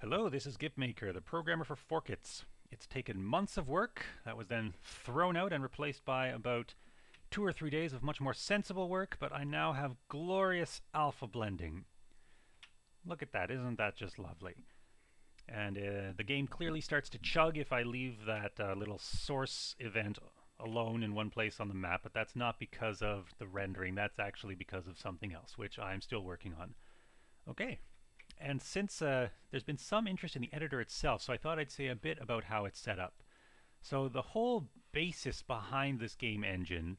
Hello, this is GitMaker, the programmer for Forkits. It's taken months of work that was then thrown out and replaced by about 2 or 3 days of much more sensible work, but I now have glorious alpha blending. Look at that, isn't that just lovely? And the game clearly starts to chug if I leave that little source event alone in one place on the map, but that's not because of the rendering, that's actually because of something else, which I'm still working on. Okay. And since there's been some interest in the editor itself, so I thought I'd say a bit about how it's set up. So the whole basis behind this game engine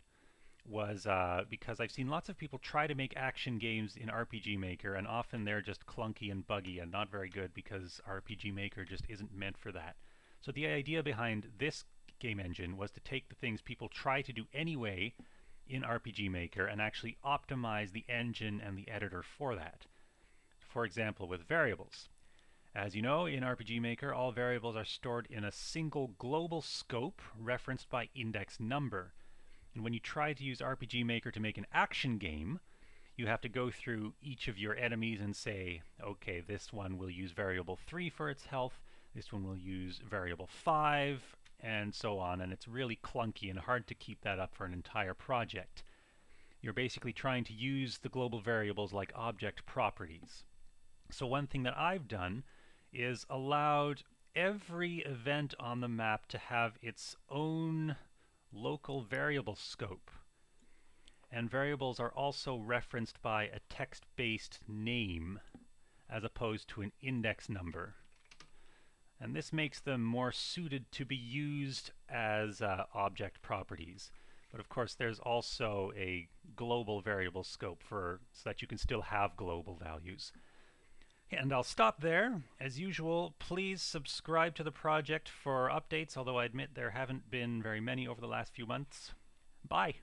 was because I've seen lots of people try to make action games in RPG Maker, and often they're just clunky and buggy and not very good because RPG Maker just isn't meant for that. So the idea behind this game engine was to take the things people try to do anyway in RPG Maker and actually optimize the engine and the editor for that. For example, with variables. As you know, in RPG Maker, all variables are stored in a single global scope referenced by index number. And when you try to use RPG Maker to make an action game, you have to go through each of your enemies and say, okay, this one will use variable 3 for its health, this one will use variable 5, and so on. And it's really clunky and hard to keep that up for an entire project. You're basically trying to use the global variables like object properties. So one thing that I've done is allowed every event on the map to have its own local variable scope. And variables are also referenced by a text-based name as opposed to an index number. And this makes them more suited to be used as object properties. But of course there's also a global variable scope so that you can still have global values. And I'll stop there. As usual, please subscribe to the project for updates, although I admit there haven't been very many over the last few months. Bye!